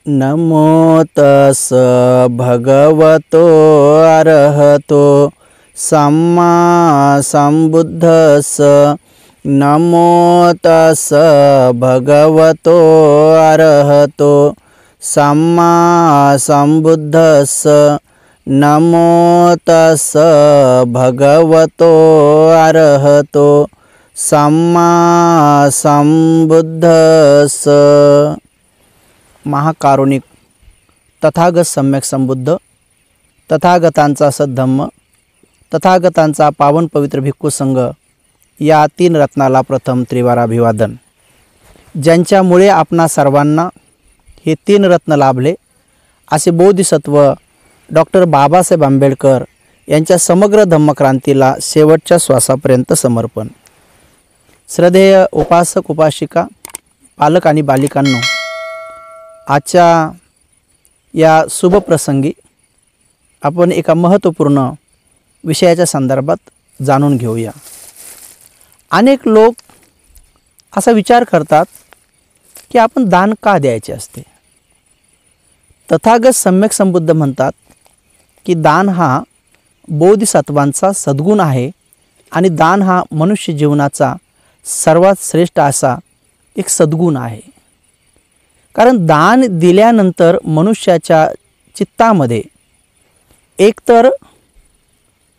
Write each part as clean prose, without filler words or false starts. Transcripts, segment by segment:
नमो तस् भगवतो अरहतो सम्मा संबुद्धस्स। नमो तस् भगवतो अरहतो सम्मा संबुद्धस्स। नमो तस् भगवतो अरहतो सम्मा संबुद्धस्स। महाकारुणिक तथागत सम्यक संबुद्ध, तथागतांचा सद्धम्म, तथागतांचा पावन पवित्र भिक्खू संघ या तीन रत्नाला प्रथम त्रिवार अभिवादन। ज्यांच्यामुळे आपणा सर्वांना हे तीन रत्न लाभले असे बोधिसत्व डॉक्टर बाबासाहेब आंबेडकर यांच्या समग्र धम्मक्रांतीला शेवटच्या श्वासापर्यंत समर्पण। श्रद्धेय उपासक उपासिका, पालक आणि बालिकांनो, आजच्या या शुभ प्रसंगी आपण एका महत्त्वपूर्ण विषयाच्या संदर्भात जाणून घेऊया। अनेक लोक असा विचार करतात की आपण दान का द्यायचे असते। तथागत सम्यक संबुद्ध म्हणतात की दान हा बोधिसत्वांचा सद्गुण आहे आणि दान हा मनुष्य जीवनाचा सर्वात श्रेष्ठ असा एक सद्गुण आहे। कारण दान दिल्यानंतर मनुष्याच्या चित्तामध्ये एकतर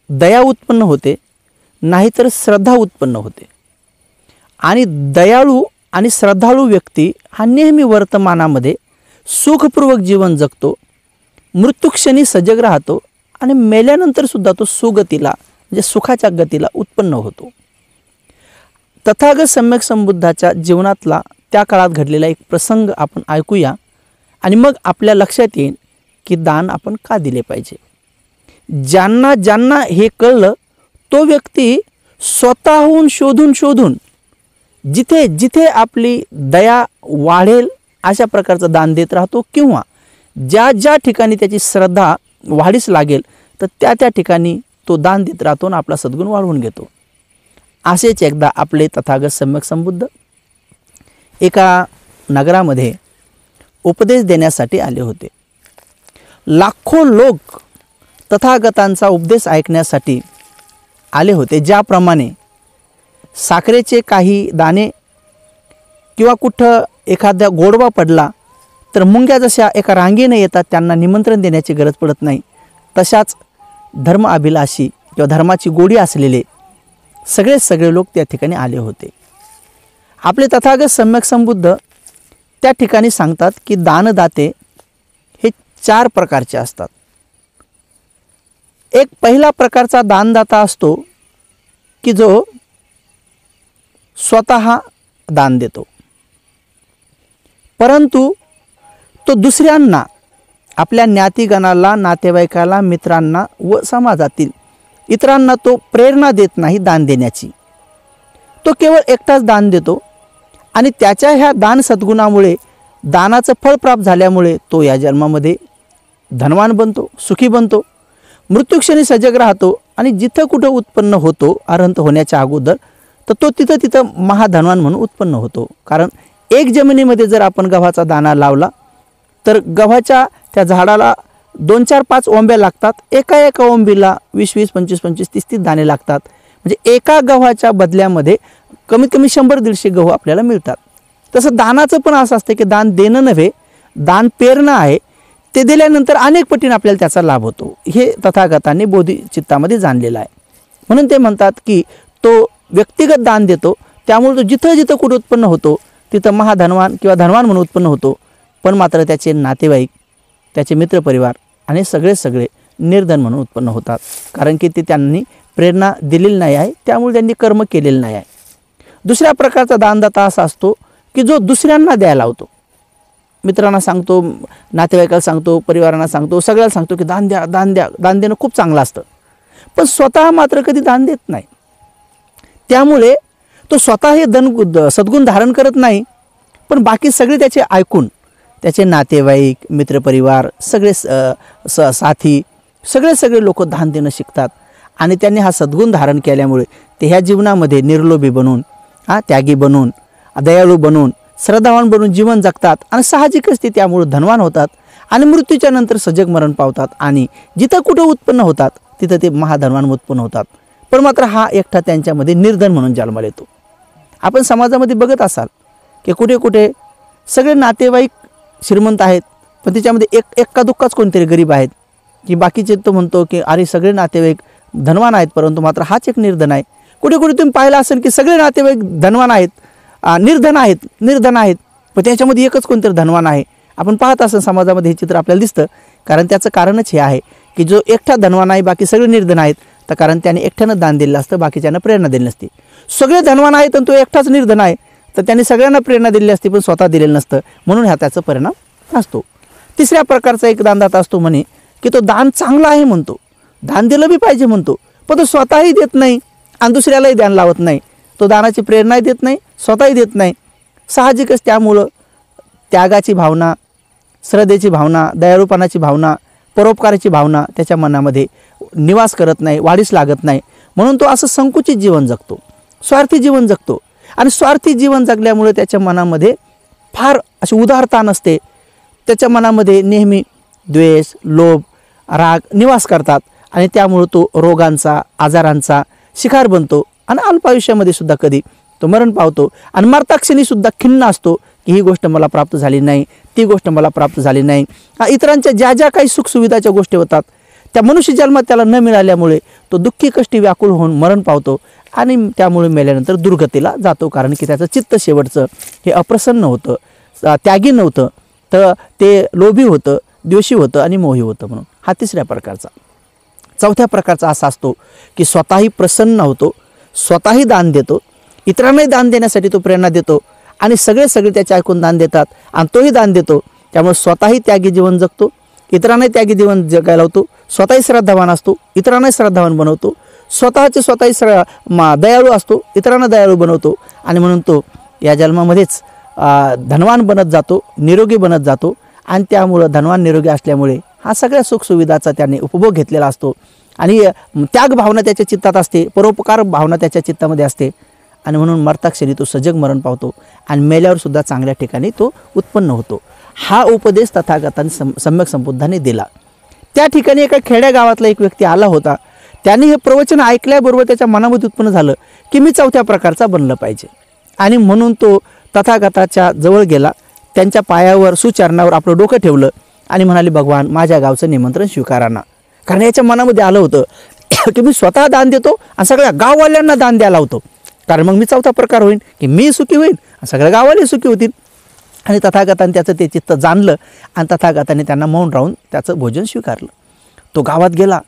दया उत्पन्न होते, नाहीतर श्रद्धा उत्पन्न होते। आणि दयाळू आणि श्रद्धाळू व्यक्ती हा नेहमी वर्तमानामध्ये सुखपूर्वक जीवन जगतो, मृत्यूक्षणी सजग राहतो आणि मेल्यानंतर सुद्धा तो सुगतीला म्हणजे सुखाच्या गतीला उत्पन्न होतो। तथागत सम्यक संबुद्धाच्या जीवनातला त्या काळात घडलेला एक प्रसंग आपण ऐकूया आणि मग आपल्या लक्षात येईल की दान आपण का दिले पाहिजे। ज्यांना ज्यांना हे कळलं तो व्यक्ती स्वतःहून शोधून जिथे जिथे आपली दया वाढेल अशा प्रकारचं दान देत राहतो, किंवा ज्या ज्या ठिकाणी त्याची श्रद्धा वाढीस लागेल तर त्या त्या ठिकाणी तो दान देत राहतो आणि आपला सद्गुण वाढवून घेतो। असेच एकदा आपले तथागत सम्यक संबुद्ध एका नगरामध्ये उपदेश देण्यासाठी आले होते। लाखो लोक तथागतांचा उपदेश ऐकण्यासाठी आले होते। ज्याप्रमाणे साखरेचे काही दाणे किंवा कुठं एखादा गोडवा पडला तर मुंग्या जशा एका रांगेने येतात, त्यांना निमंत्रण देण्याची गरज पडत नाही, तशाच धर्म अभिलाषी किंवा धर्माची गोडी असलेले सगळे लोक त्या ठिकाणी आले होते। आपले तथागत सम्यक संबुद्ध त्या ठिकाणी सांगतात की दानदाते हे 4 प्रकारचे असतात। एक पहिला प्रकारचा दानदाता असतो की जो स्वतः दान देतो, परंतु तो दुसऱ्यांना, आपल्या ज्ञातिगणाला, नातेवाईकाला, मित्रांना व समाजातील इतरांना तो प्रेरणा देत नाही दान देण्याची। तो केवळ एकटाच दान देतो आणि त्याच्या ह्या दान सद्गुणामुळे, दानाचं फळ प्राप्त झाल्यामुळे तो या जन्मामध्ये धनवान बनतो, सुखी बनतो, मृत्यूक्षणी सजग राहतो आणि जिथं कुठं उत्पन्न होतो अरहंत होण्याच्या अगोदर, तर तो तिथं महाधनवान म्हणून उत्पन्न होतो। कारण एक जमिनीमध्ये जर आपण गव्हाचा दाणा लावला तर गव्हाच्या त्या झाडाला 2, 4, 5 ओंब्या लागतात। एका ओंबीला 20, 25, 30 दाणे लागतात। म्हणजे एका गव्हाच्या बदल्यामध्ये कमीत कमी 100-150 गहू आपल्याला मिळतात। तसं दानाचं पण असं असतं की दान देणं नव्हे, दान पेरणं आहे। ते दिल्यानंतर अनेक पटीने आपल्याला त्याचा लाभ होतो। हे तथागतांनी बोधिचित्तामध्ये जाणलेलं आहे। म्हणून ते म्हणतात की तो व्यक्तिगत दान देतो, त्यामुळे तो जिथं जिथं कुठं उत्पन्न होतो तिथं महाधनवान किंवा धनवान म्हणून उत्पन्न होतो, पण मात्र त्याचे नातेवाईक, त्याचे मित्रपरिवार आणि सगळे निर्धन म्हणून उत्पन्न होतात। कारण की ते त्यांनी प्रेरणा दिलेली नाही आहे, त्यामुळे त्यांनी कर्म केलेलं नाही आहे। दुसऱ्या प्रकारचा दानदाता असा असतो की जो दुसऱ्यांना द्यायला लावतो, मित्रांना सांगतो, नातेवाईकाला सांगतो, परिवारांना सांगतो, सगळ्याला सांगतो की दान द्या, दान द्या। दान देणं खूप चांगलं असतं, पण स्वतः मात्र कधी दान देत नाही। त्यामुळे तो स्वतः हे सद्गुण धारण करत नाही, पण बाकी सगळे त्याचे ऐकून त्याचे नातेवाईक, मित्रपरिवार, सगळे साथी, सगळे लोक दान देणं शिकतात आणि त्यांनी हा सद्गुण धारण केल्यामुळे ते ह्या जीवनामध्ये निर्लोभी बनून, त्यागी बनून, दयाळू बनून, श्रद्धावान बनून जीवन जगतात आणि साहजिकच ते त्यामुळे धनवान होतात आणि मृत्यूच्या नंतर सजग मरण पावतात आणि जिथं कुठं उत्पन्न होतात तिथं ते महाधनवान उत्पन्न होतात. पण मात्र हा एकटा त्यांच्यामध्ये निर्धन म्हणून जन्माला येतो. आपण समाजामध्ये बघत असाल की कुठे कुठे सगळे नातेवाईक श्रीमंत आहेत, पण त्याच्यामध्ये एक्का दुक्काच कोणतरी गरीब आहेत, की बाकीचे तो म्हणतो की अरे सगळे नातेवाईक धनवान आहेत परंतु मात्र हाच एक निर्धन आहे. कुठे कुठे तुम्ही पाहिलं असेल की सगळे नातेवाईक धनवान आहेत, निर्धन आहेत, पण त्याच्यामध्ये एकच कोणतरी धनवान आहे. आपण पाहत असेल समाजामध्ये हे चित्र आपल्याला दिसतं. कारण त्याचं कारणच हे आहे की जो एकटा धनवान आहे बाकी सगळे निर्धन आहेत, तर कारण त्याने एकट्यानं दान दिलं असतं, बाकीच्यांना प्रेरणा दिली नसती. सगळे धनवान आहेत आणि तो एकटाच निर्धन आहे, तर त्यांनी सगळ्यांना प्रेरणा दिली असती पण स्वतः दिलेलं नसतं, म्हणून ह्या त्याचा परिणाम असतो. तिसऱ्या प्रकारचा एक दानदाता असतो म्हणे की तो दान चांगला आहे म्हणतो, दान दिलं बी पाहिजे म्हणतो, पण तो स्वतःही देत नाही आणि दुसऱ्यालाही दान लावत नाही. तो दानाची प्रेरणाही देत नाही, स्वतःही देत नाही. साहजिकच त्यामुळं त्यागाची भावना, श्रद्धेची भावना, दयाळूपणाची भावना, परोपकाराची भावना त्याच्या मनामध्ये निवास करत नाही, वाढीस लागत नाही. म्हणून तो असं संकुचित जीवन जगतो, स्वार्थी जीवन जगतो. आणि स्वार्थी जीवन जगल्यामुळे त्याच्या मनामध्ये फार अशी उदारता नसते. त्याच्या मनामध्ये नेहमी द्वेष, लोभ, राग निवास करतात आणि त्यामुळे तो रोगांचा, आजारांचा शिकार बनतो आणि अल्पायुष्यामध्ये सुद्धा कधी तो मरण पावतो. आणि मरताक्षणी सुद्धा खिन्न असतो की ही गोष्ट मला प्राप्त झाली नाही, ती गोष्ट मला प्राप्त झाली नाही. इतरांच्या ज्या ज्या काही सुखसुविधाच्या गोष्टी होतात त्या मनुष्य जन्मात त्याला न मिळाल्यामुळे तो दुःखी कष्टी व्याकुळ होऊन मरण पावतो आणि त्यामुळे मेल्यानंतर दुर्गतीला जातो. कारण की त्याचं चित्त शेवटचं हे अप्रसन्न होतं, त्यागी नव्हतं, तर ते लोभी होतं, द्वेषी होतं आणि मोही होतं. म्हणून हा तिसऱ्या प्रकारचा. चौथ्या प्रकारचा असा असतो की स्वतःही प्रसन्न होतो, स्वतःही दान देतो, इतरांनाही दान देण्यासाठी तो प्रेरणा देतो आणि सगळे त्याचे ऐकून दान देतात आणि तोही दान देतो. त्यामुळे स्वतःही त्यागी जीवन जगतो, इतरांनाही त्यागी जीवन जगायला लावतो, स्वतःही श्रद्धावान असतो, इतरांनाही श्रद्धावान बनवतो, स्वतःही दयाळू असतो, इतरांना दयाळू बनवतो आणि म्हणून तो या जन्मामध्येच धनवान बनत जातो, निरोगी बनत जातो. आणि त्यामुळं धनवान निरोगी असल्यामुळे हा सगळ्या सुखसुविधाचा त्याने उपभोग घेतलेला असतो आणि त्याग भावना त्याच्या चित्तात असते, परोपकार भावना त्याच्या चित्तामध्ये असते आणि म्हणून मरताक्षणी तो सजग मरण पावतो आणि मेल्यावर सुद्धा चांगल्या ठिकाणी तो उत्पन्न होतो. हा उपदेश तथागताने सम्यक संबुद्धाने दिला. त्या ठिकाणी एका खेड्या गावातला एक व्यक्ती आला होता. त्याने हे प्रवचन ऐकल्याबरोबर त्याच्या मनामध्ये उत्पन्न झालं की मी चौथ्या प्रकारचा बनलं पाहिजे आणि म्हणून तो तथागताच्या जवळ गेला, त्यांच्या पायावर सुचरणावर आपलं डोकं ठेवलं आणि म्हणाले, भगवान माझ्या गावचं निमंत्रण स्वीकारा ना. कारण याच्या मनामध्ये आलं होतं की मी स्वतः दान देतो आणि सगळ्या गाववाल्यांना दान द्यायला होतो, कारण मग मी चौथा प्रकार होईन की मी सुखी होईन आणि सगळ्या गाववाले सुखी होतील. आणि तथागताने त्याचं ते चित्त जाणलं आणि तथागताने त्यांना मौन राहून त्याचं भोजन स्वीकारलं. तो गावात गेला,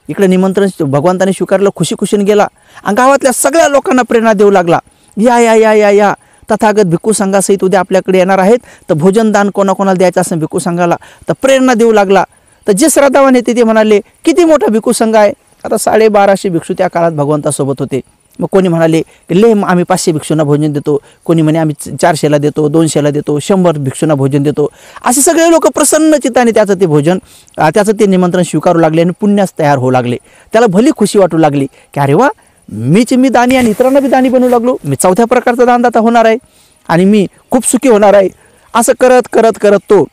इकडे निमंत्रण भगवंताने स्वीकारलं, खुशीने गेला आणि गावातल्या सगळ्या लोकांना प्रेरणा देऊ लागला. या या या या या तथागत भिक्खू संघासहित उद्या आपल्याकडे येणार आहेत, तर भोजन दान कोणाकोणाला द्यायचं असं भिक्खू संघाला तर प्रेरणा देऊ लागला. तर जे श्रद्धावान येते ते म्हणाले किती मोठा भिक्खू संघ आहे. आता 1250 भिक्षू त्या काळात भगवंतासोबत होते. मग कोणी म्हणाले की आम्ही 500 भिक्षूंना भोजन देतो, कोणी म्हणे आम्ही 400ला देतो, 200ला देतो, 100 भिक्षूंना भोजन देतो. असे सगळे लोक प्रसन्न चित्ताने त्याचं ते भोजन, त्याचं ते निमंत्रण स्वीकारू लागले आणि पुण्यास तयार होऊ लागले. त्याला भली खुशी वाटू लागली की अरे वा, मी दानी आणि इतरांना बी दानी बनवू लागलो, मी चौथ्या प्रकारचा दानदाता होणार आहे आणि मी खूप सुखी होणार आहे. असं करत करत करत तो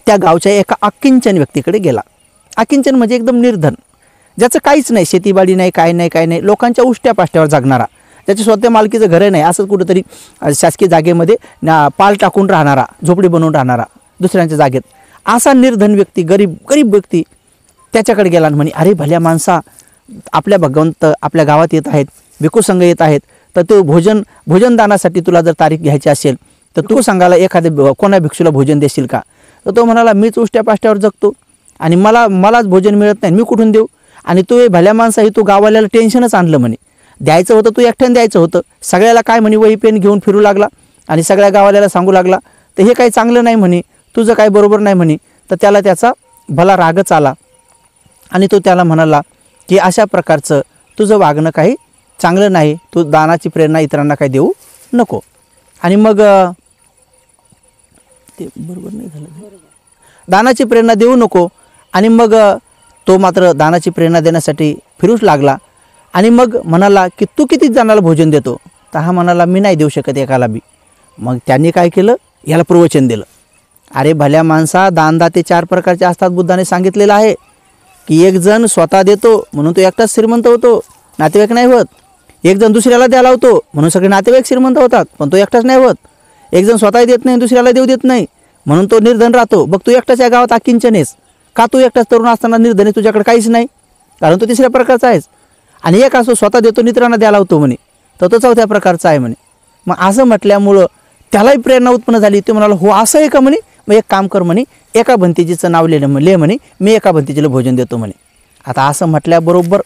त्या गावच्या एका अकिंचन व्यक्तीकडे गेला. अकिंचन म्हणजे एकदम निर्धन, ज्याचं काहीच नाही, शेतीबाडी नाही, काय नाही, लोकांच्या उष्ट्या पाष्ट्यावर जगणारा, ज्याच्या स्वतः मालकीचं घर नाही, असंच कुठंतरी शासकीय जागेमध्ये पाल टाकून राहणारा, झोपडी बनवून राहणारा दुसऱ्यांच्या जागेत, असा निर्धन व्यक्ती, गरीब व्यक्ती त्याच्याकडे गेला आणि म्हणे, अरे भल्या माणसा, आपल्या भगवंत आपल्या गावात येत आहेत, भिक्खू संघ येत आहेत, तर तो भोजन दानासाठी तुला जर तारीख घ्यायची असेल तर तू संघाला एखाद्या कोणा भिक्षूला भोजन देशील का. तर तो म्हणाला, मीच उष्ट्या पाष्ट्यावर जगतो आणि मलाच भोजन मिळत नाही, मी कुठून देऊ. आणि तू भल्या माणसा ही तू गावाल्याला टेन्शनच आणलं म्हणे. द्यायचं होतं तू एकट्याने द्यायचं होतं, सगळ्याला काय म्हणे वही पेन घेऊन फिरू लागला आणि सगळ्या गावाल्याला सांगू लागला, तर हे काही चांगलं नाही म्हणे, तुझं काही बरोबर नाही म्हणे. तर त्याला त्याचा भला रागच आला आणि तो त्याला म्हणाला की अशा प्रकारचं तुझं वागणं काही चांगलं नाही, तू दानाची प्रेरणा इतरांना काही देऊ नको. आणि मग ते बरोबर नाही झालं, दानाची प्रेरणा देऊ नको. आणि मग तो मात्र दानाची प्रेरणा देण्यासाठी फिरूच लागला आणि मग म्हणाला की तू किती जणाला भोजन देतो. तर हा म्हणाला, मी नाही देऊ शकत एकाला बी. मग त्यांनी काय केलं, याला प्रवचन दिलं. अरे भल्या माणसा, दानदाते 4 प्रकारचे असतात. बुद्धाने सांगितलेलं आहे की एक जण स्वतः देतो म्हणून तो एकटाच श्रीमंत होतो, नातेवाईक नाही होत. एक जण दुसऱ्याला द्यायला लावतो म्हणून सगळे नातेवाईक श्रीमंत होतात, पण तो एकटाच नाही होत. एक जण स्वतः देत नाही, दुसऱ्याला देऊ देत नाही म्हणून तो निर्धन राहतो. बघ तू एकटाच या गावात अकिंचनेस का? तू एकटाच तरुण असताना निर्धन आहे, तुझ्याकडे काहीच नाही, कारण तो 3ऱ्या प्रकारचा आहेस. आणि एक असो स्वतः देतो मित्रांना द्यायला लावतो म्हणे, तर तो 4थ्या प्रकारचा आहे म्हणे. मग असं म्हटल्यामुळं त्यालाही प्रेरणा उत्पन्न झाली. ते म्हणाला हो असं आहे का म्हणे, मग एक काम कर म्हणे, एका भंतेजीचं नाव ले म्हणे, मी एका भंतेजीला भोजन देतो म्हणे. आता असं म्हटल्याबरोबर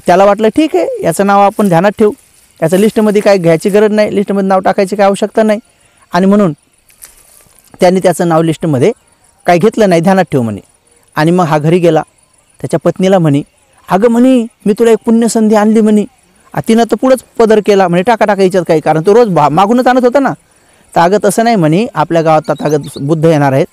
त्याला वाटलं ठीक आहे, याचं नाव आपण ध्यानात ठेवू, याचं लिस्टमध्ये काय घ्यायची गरज नाही, लिस्टमध्ये नाव टाकायची काय आवश्यकता नाही. आणि म्हणून त्यांनी त्याचं नाव लिस्टमध्ये काय घेतलं नाही, ध्यानात ठेव म्हणे. आणि मग हा घरी गेला. त्याच्या पत्नीला म्हणे, अगं म्हणे मी तुला एक पुण्यसंधी आणली म्हणे. तिनं तर पुढंच पदर केला म्हणे, टाका याच्यात काही, कारण तो रोज मागूनच आणत होता ना. तर अगं तसं नाही म्हणे, आपल्या गावात आता बुद्ध येणार आहेत,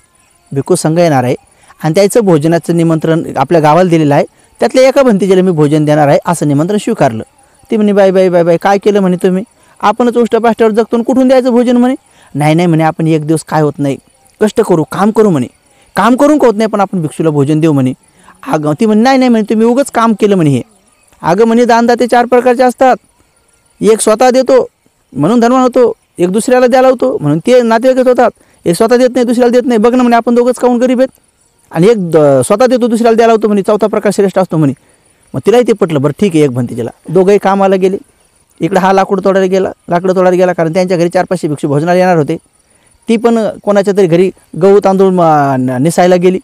भिक्खू संघ येणार आहे आणि त्याचं भोजनाचं निमंत्रण आपल्या गावाला दिलेलं आहे, त्यातल्या एका भंतेजीला मी भोजन देणार आहे असं निमंत्रण स्वीकारलं. ती म्हणे बाई काय केलं म्हणे तुम्ही, आपणच उष्टपाष्ट्यावर जगतो, कुठून द्यायचं भोजन म्हणे. नाही म्हणे, आपण एक दिवस काय होत नाही, कष्ट करू, काम करू म्हणे, काम करून होत नाही, पण आपण भिक्षूला भोजन देऊ म्हणे. अगं ती म्हणे नाही म्हणे, तुम्ही उगाच काम केलं म्हणे हे. अगं म्हणे दानदाते 4 प्रकारचे असतात, एक स्वतः देतो म्हणून धनवान होतो, एक दुसऱ्याला द्यायला होतो म्हणून ते नातेवाईकच होतात, एक स्वतः देत नाही दुसऱ्याला देत नाही. बघ ना म्हणे, आपण दोघंच काऊन गरीब आहेत. आणि एक स्वतः देतो दुसऱ्याला द्यायला होतो म्हणे, 4था प्रकार श्रेष्ठ असतो म्हणे. मग तिलाही ते पटलं. बरं ठीक आहे, एक भंतेजीला. दोघंही कामाला गेले. इकडं हा लाकूड तोडायला गेला, कारण त्यांच्या घरी 4-500 भिक्षू भोजनाला येणार होते. ती पण कोणाच्या तरी घरी गहू तांदूळ निसायला गेली.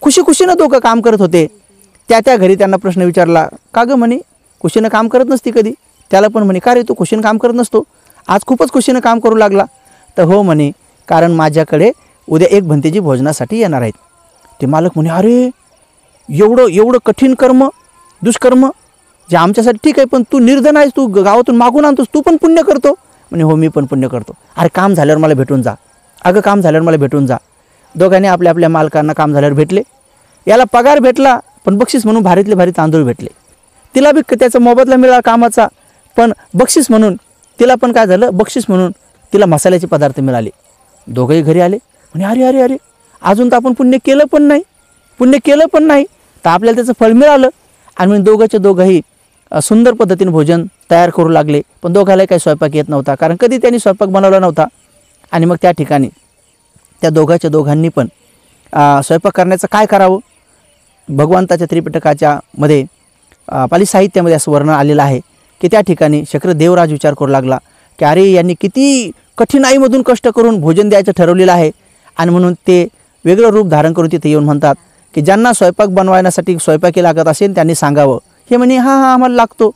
खुशीनं दोघं काम करत होते. त्या घरी त्यांना प्रश्न विचारला, का गं म्हणे खुशीनं काम करत नसती कधी. त्याला पण म्हणे, का रे तू खुशीनं काम करत नसतो, आज खूपच खुशीनं काम करू लागला. तर हो म्हणे, कारण माझ्याकडे उद्या एक भंतेजी भोजनासाठी येणार आहेत. ते मालक म्हणे, अरे एवढं कठीण कर्म, दुष्कर्म जे आमच्यासाठी ठीक आहे, पण तू निर्धन आहेस, तू गावातून मागून आणतोस, तू पण पुण्य करतो म्हणे. हो मी पण पुण्य करतो. अरे काम झाल्यावर मला भेटून जा. अगं काम झाल्यावर मला भेटून जा. दोघांनी आपल्या मालकांना काम झाल्यावर भेटले. याला पगार भेटला, पण बक्षीस म्हणून भारीतले भारी तांदूळ भेटले. तिला बी त्याचा मोबदला मिळाला कामाचा, पण बक्षीस म्हणून तिला पण काय झालं, बक्षीस म्हणून तिला मसाल्याचे पदार्थ मिळाले. दोघंही घरी आले. म्हणे अरे अजून तर आपण पुण्य केलं पण नाही, तर आपल्याला त्याचं फळ मिळालं. आणि म्हणून दोघंही सुंदर पद्धतीने भोजन तयार करू लागले. पण दोघांनाही काही स्वयंपाक येत नव्हता, कारण कधी त्यांनी स्वयंपाक बनवला नव्हता. आणि मग त्या ठिकाणी त्या दोघांनी पण स्वयंपाक करण्याचं काय करावं. भगवंताच्या त्रिपिटकाच्या मध्ये पाली साहित्यामध्ये असं वर्णन आलेलं आहे की त्या ठिकाणी शक्र देवराज विचार करू लागला की अरे यांनी किती कठीणाईमधून कष्ट करून भोजन द्यायचं ठरवलेलं आहे. आणि म्हणून ते वेगळं रूप धारण करून तिथे येऊन म्हणतात की ज्यांना स्वयंपाक बनवायसाठी स्वयंपाकी लागत असेल त्यांनी सांगावं. हे म्हणे हां आम्हाला लागतो,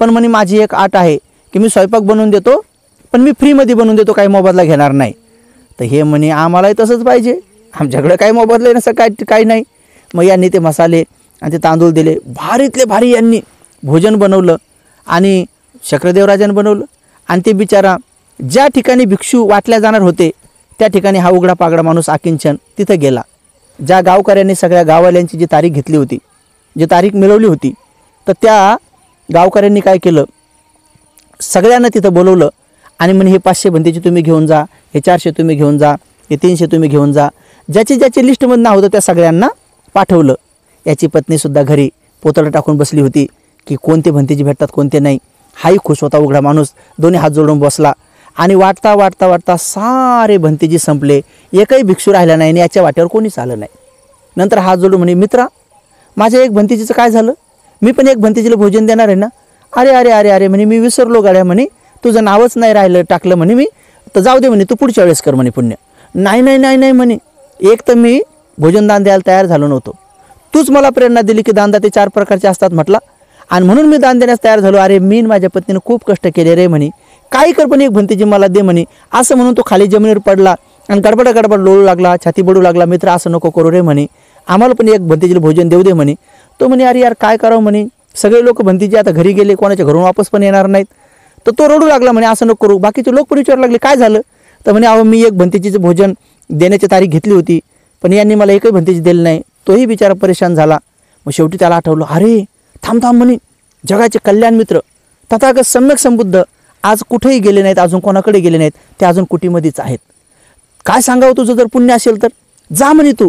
पण म्हणे माझी एक अट आहे की मी स्वयंपाक बनवून देतो, पण मी फ्रीमध्ये बनवून देतो, काही मोबदला घेणार नाही. तर हे म्हणे आम्हालाही तसंच पाहिजे, आमच्याकडे काही मोबदला नसं काही नाही. मग यांनी ते मसाले आणि ते तांदूळ दिले, भारीतले भारी यांनी भोजन बनवलं आणि शक्रदेवराजानं बनवलं. आणि ते बिचारा ज्या ठिकाणी भिक्षू वाटल्या जाणार होते त्या ठिकाणी हा उघडा पागडा माणूस आकिंचन तिथं गेला. ज्या गावकऱ्यांनी सगळ्या गाववाल्यांची जी तारीख घेतली होती, जी तारीख मिळवली होती, तर त्या गावकऱ्यांनी काय केलं, सगळ्यांना तिथं बोलवलं आणि म्हणे हे 500 भंतेची तुम्ही घेऊन जा, हे 400 तुम्ही घेऊन जा, हे 300 तुम्ही घेऊन जा. ज्याची लिस्टमध्ये नाव होतं त्या सगळ्यांना पाठवलं. याची पत्नीसुद्धा घरी पोतळं टाकून बसली होती की कोणते भंतेजी भेटतात कोणते नाही. हाही खुश होता उघडा माणूस, दोन्ही हात जोडून बसला. आणि वाटता सारे भंतेजी संपले, एकही भिक्षू राहिला नाही आणि याच्या वाट्यावर कोणीच आलं नाही. नंतर हात जोडून म्हणे, मित्रा माझ्या एक भंतेजीचं काय झालं, मी पण एक भंतेजीला भोजन देणार आहे ना. अरे म्हणे मी विसरलो गाड्या, म्हणे तुझं नावच नाही राहिलं टाकलं म्हणे मी, तर जाऊ दे म्हणे तू पुढच्या वेळेस कर म्हणे पुण्य. नाही म्हणे, एक तर मी भोजनदान द्यायला तयार झालो नव्हतो, तूच मला प्रेरणा दिली की दानदाते 4 प्रकारचे असतात म्हटला आणि म्हणून मी दान देण्यास तयार झालो. अरे मी माझ्या पत्नीनं खूप कष्ट केले रे म्हणे, काही कर पण एक भंतेजी मला दे म्हणे. असं म्हणून तो खाली जमिनीवर पडला आणि गडबड लोळू लागला, छाती बडू लागला. मित्र असं नको करू रे म्हणे, आम्हाला पण एक भंतेजीला भोजन देऊ दे म्हणे. तो म्हणे अरे यार काय करावं म्हणे, सगळे लोक भंतेजी आता घरी गेले, कोणाच्या घरून वापस पण येणार नाहीत. तर तो रडू लागला म्हणे असं नको करू. बाकीचे लोक पण विचारू लागले काय झालं, तर म्हणे अहो मी एक भंतेजीचं भोजन देण्याची तारीख घेतली होती, पण यांनी मला एकही भंतेजी दिलं नाही. तोही बिचारा परेशान झाला. मग शेवटी त्याला आठवलं, अरे थांब म्हणे, जगाचे कल्याण मित्र तथागत सम्यक संबुद्ध आज कुठेही गेले नाहीत, अजून कोणाकडे गेले नाहीत, ते अजून कुटीमध्येच आहेत. काय सांगावं, तुझं जर पुण्य असेल तर जा म्हणे तू.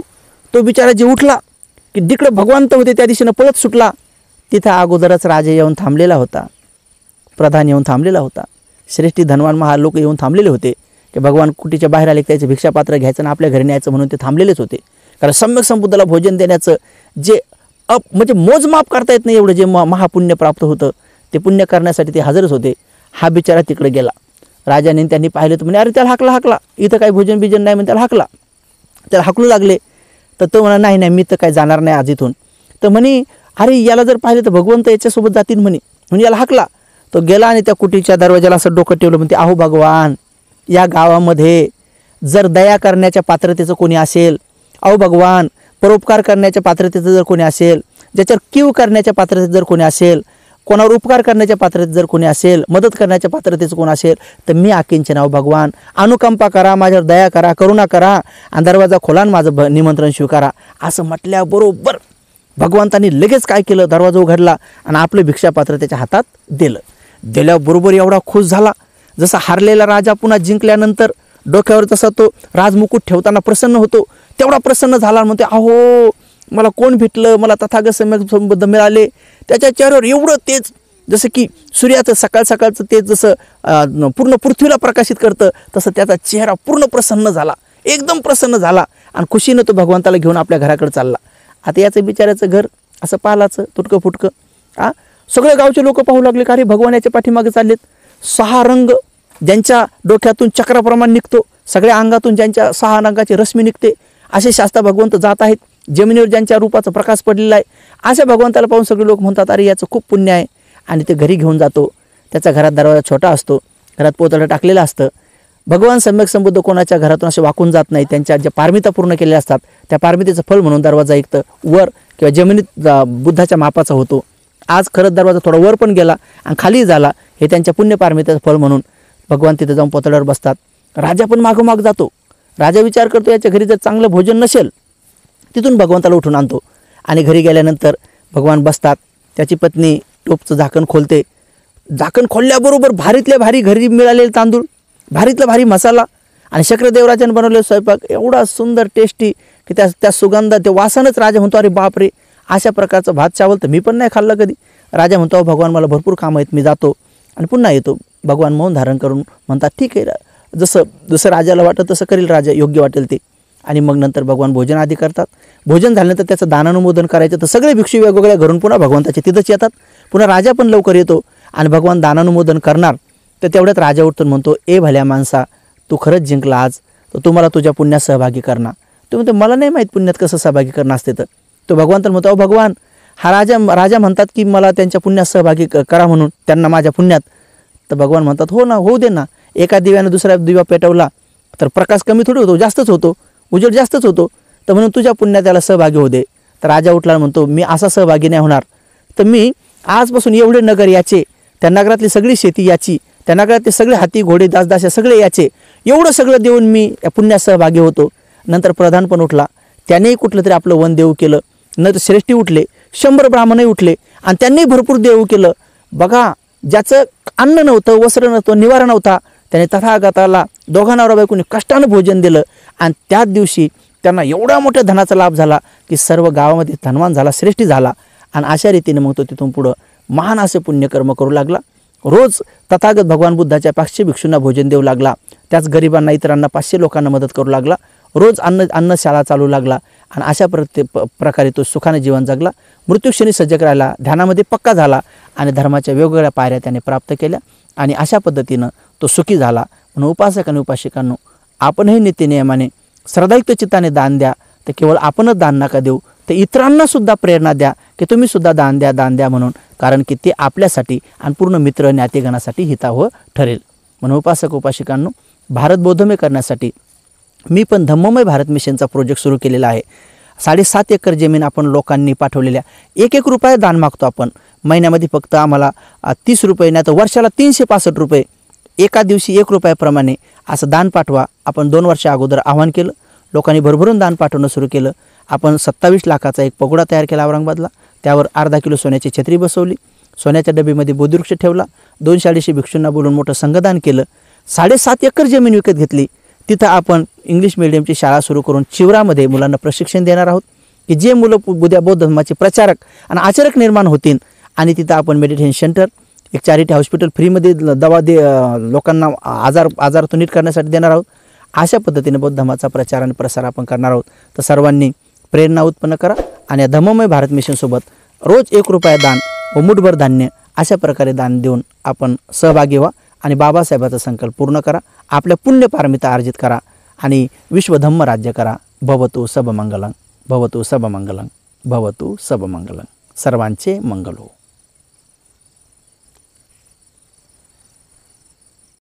तो बिचारा जे उठला की जिकडे भगवंत होते त्या दिशेनं पळत सुटला. तिथं अगोदरच राजा येऊन थांबलेला होता, प्रधान येऊन थांबलेला होता, श्रेष्ठी धनवान महार लोक येऊन थांबलेले होते की भगवान कुटीच्या बाहेर आले, त्याचे भिक्षापात्र घ्यायचं आणि आपल्या घरी न्यायचं म्हणून ते थांबलेलेच होते. कारण सम्यक संबुद्धाला भोजन देण्याचं जे म्हणजे मोजमाप करता येत नाही एवढं जे महापुण्य प्राप्त होतं, ते पुण्य करण्यासाठी ते हजरच होते. हा बिचारा तिकडे गेला. राजाने त्यांनी पाहिलं तर म्हणे अरे त्याला हाकला, इथं काही भोजन बिजन नाही म्हणे, त्याला हाकला. त्याला हाकलू लागले तर तो म्हणा नाही मी तर काही जाणार नाही आज इथून. तर म्हणे अरे याला जर पाहिलं तर भगवंत याच्यासोबत जातील म्हणे, म्हणून याला हाकला. तो गेला आणि त्या कुटीच्या दरवाजाला असं डोकं ठेवलं, म्हणते अहो भगवान, या गावामध्ये जर दया करण्याच्या पात्रतेचं कोणी असेल, अहो भगवान परोपकार करण्याच्या पात्रतेचं जर कोणी असेल, ज्याच्यावर कीव करण्याच्या पात्रतेचं जर कोणी असेल, कोणावर उपकार करण्याच्या पात्रतेत जर कोणी असेल, मदत करण्याच्या पात्रतेचं कोण असेल तर मी आकिंचन. अहो भगवान अनुकंपा करा, माझ्यावर दया करा, करुणा करा आणि दरवाजा खोला आणि माझं निमंत्रण स्वीकारा. असं म्हटल्याबरोबर भगवंतांनी लगेच काय केलं, दरवाजा उघडला आणि आपलं भिक्षापात्र त्याच्या हातात दिलं. दिल्याबरोबर एवढा खुश झाला, जसा हारलेला राजा पुन्हा जिंकल्यानंतर डोक्यावर तसा तो राजमुकुट ठेवताना प्रसन्न होतो, तेवढा प्रसन्न झाला. म्हणते अहो मला कोण भेटलं, मला तथागत सम्यक संबुद्ध मिळाले. त्याच्या चेहऱ्यावर एवढं तेज, जसं की सूर्याचं सकाळचं तेज जसं पूर्ण पृथ्वीला प्रकाशित करतं, तसं त्याचा चेहरा पूर्ण प्रसन्न झाला, एकदम प्रसन्न झाला आणि खुशीनं तो भगवंताला घेऊन आपल्या घराकडे चालला. आता याचं बिचाऱ्याचं घर असं पालाचं तुटकं फुटकं. सगळे गावचे लोक पाहू लागले का अरे भगवान याच्या पाठीमागे चाललेत. 6 रंग ज्यांच्या डोक्यातून चक्राप्रमाणे निघतो, सगळ्या अंगातून ज्यांच्या 6 रंगाची रश्मी निघते, असे शास्ता भगवंत जात आहेत. जमिनीवर ज्यांच्या रूपाचा प्रकाश पडलेला आहे, अशा भगवंताला पाहून सगळे लोक म्हणतात अरे याचं खूप पुण्य आहे. आणि ते घरी घेऊन जातो. त्याचा घरात दरवाजा छोटा असतो, घरात पोतळं टाकलेलं असतं. भगवान सम्यक संबुद्ध कोणाच्या घरातून असे वाकून जात नाही. त्यांच्या ज्या पारमिता पूर्ण केलेल्या असतात त्या पारमितेचं फळ म्हणून दरवाजा एक तर वर किंवा जमिनीत बुद्धाच्या मापाचा होतो. आज खरंच दरवाजा थोडा वर पण गेला आणि खाली झाला, हे त्यांच्या पुण्य पारमितेचं फळ म्हणून भगवान तिथे जाऊन पोतळ्यावर बसतात. राजा पण मागोमाग जातो. राजा विचार करतो याच्या घरी जर चांगलं भोजन नसेल, तिथून भगवंताला उठून आणतो आणि घरी गेल्यानंतर भगवान बसतात. त्याची पत्नी टोपचं झाकण खोलते. झाकण खोलल्याबरोबर भारीतल्या भारी घरी मिळालेले तांदूळ, भारीतला भारी मसाला आणि शक्रदेवराजाने बनवलेला स्वयंपाक एवढा सुंदर टेस्टी की त्या सुगंध ते वासानच राजा म्हणतो अरे बापरे, अशा प्रकारचं भात चावल तर मी पण नाही खाल्लं कधी. राजा म्हणतो भगवान मला भरपूर कामं आहेत, मी जातो आणि पुन्हा येतो. भगवान मौन धारण करून म्हणतात ठीक आहे, जसं राजाला वाटतं तसं करील राजा, योग्य वाटेल ते. आणि मग नंतर भगवान भोजन आदी करतात. भोजन झाल्यानंतर त्याचं दानानुमोदन करायचं, तर सगळे भिक्षू वेगवेगळ्या घरून पुन्हा भगवंताचे तिथंच येतात. पुन्हा राजा पण लवकर येतो आणि भगवान दानानुमोदन करणार. तर तेवढ्यात राजा उठून म्हणतो ए भल्या माणसा, तू खरंच जिंकला आज, तर तू मला तुझ्या पुण्यात सहभागी करणार. तो म्हणतो मला नाही माहीत पुण्यात कसं सहभागी करणं असते. तर तो भगवंत म्हणतो अहो भगवान, हा राजा म्हणतात की मला त्यांच्या पुण्यात सहभागी करा म्हणून, त्यांना माझ्या पुण्यात. तर भगवान म्हणतात हो ना, होऊ दे ना. एका दिव्याने दुसऱ्या दिवा पेटवला तर प्रकाश कमी थोडी होतो, जास्तच होतो, उजेड जास्तच होतो. तर म्हणून तुझ्या पुण्यात त्याला सहभागी होऊ दे. तर राजा उठला म्हणतो मी असा सहभागी नाही होणार. तर मी आजपासून एवढे नगर याचे, त्या नगरातली सगळी शेती याची, त्या नगरातले सगळे हाती घोडे दासदास सगळे याचे, एवढं सगळं देऊन मी या पुण्यात सहभागी होतो. नंतर प्रधान पण उठला, त्यानेही कुठलं तरी आपलं वन देऊ केलं. नंतर श्रेष्ठी उठले, 100 ब्राह्मणही उठले आणि त्यांनी भरपूर देऊ केलं. बघा, ज्याचं अन्न नव्हतं, वस्त्र नव्हतं, निवारा नव्हता, त्याने तथागताला दोघा नवरा बायकोनी कष्टानं भोजन दिलं आणि त्याच दिवशी त्यांना एवढा मोठ्या धनाचा लाभ झाला की सर्व गावामध्ये धनवान झाला, श्रेष्ठी झाला. आणि अशा रीतीने मग तो तिथून पुढं महान असे पुण्यकर्म करू लागला. रोज तथागत भगवान बुद्धाच्या 500 भिक्षूंना भोजन देऊ लागला. त्याच गरिबांना, इतरांना 500 लोकांना मदत करू लागला. रोज अन्नशाळा चालू लागला आणि अशा प्रकारे तो सुखाने जीवन जगला. मृत्यूक्षणी सजग राहिला, ध्यानामध्ये पक्का झाला आणि धर्माच्या वेगवेगळ्या पायऱ्या त्याने प्राप्त केल्या आणि अशा पद्धतीनं तो सुखी झाला. म्हणून उपासक आणि उपासिकांनो, आपणही नित्यनियमाने श्रद्धायुक्त चित्ताने दान द्या. तर केवळ आपणच दान नका देऊ, तर इतरांना सुद्धा प्रेरणा द्या की तुम्ही सुद्धा दान द्या म्हणून, कारण की ते आपल्यासाठी आणि पूर्ण मित्र नातेगणासाठी हितावह ठरेल. म्हणून उपासक उपासिकांनो, भारत बौद्धमय करण्यासाठी मी पण धम्ममय भारत मिशनचा प्रोजेक्ट सुरू केलेला आहे. 7.5 एकर जमीन आपण लोकांनी पाठवलेल्या, 1-1 रुपये दान मागतो आपण. महिन्यामध्ये फक्त आम्हाला 30 रुपये, नाही तर वर्षाला 365 रुपये, एका दिवशी 1 रुपयाप्रमाणे असं दान पाठवा. आपण 2 वर्षा अगोदर आवाहन केलं, लोकांनी भरभरून दान पाठवणं सुरू केलं. आपण 27 लाखाचा एक पगोडा तयार केला औरंगाबादला, त्यावर अर्धा किलो सोन्याची छत्री बसवली. सोन्याच्या डबीमध्ये बोधिवृक्ष ठेवला, 200-250 भिक्षूंना बोलून मोठं संघदान केलं, 7.5 एकर जमीन विकत घेतली. तिथं आपण इंग्लिश मिडियमची शाळा सुरू करून चिवरामध्ये मुलांना प्रशिक्षण देणार आहोत की जे मुलं उद्या बौद्ध धर्माचे प्रचारक आणि आचरक निर्माण होतील. आणि तिथं आपण मेडिटेशन सेंटर, एक चॅरिटी हॉस्पिटल फ्रीमध्ये दवा लोकांना आजारातून नीट करण्यासाठी देणार आहोत. अशा पद्धतीने बौद्ध धर्माचा प्रचार आणि प्रसार आपण करणार आहोत. तर सर्वांनी प्रेरणा उत्पन्न करा आणि या धम्ममय भारत मिशनसोबत रोज 1 रुपया दान व मुठभर धान्य अशा प्रकारे दान देऊन आपण सहभागी व्हा आणि बाबासाहेबाचा संकल्प पूर्ण करा. आपल्या पुण्यपारमिता अर्जित करा आणि विश्वधम्म राज्य करा. भवतु सबमंगलं, भवतु सबमंगलं, भवतु सबमंगलं. सर्वांचे मंगल हो.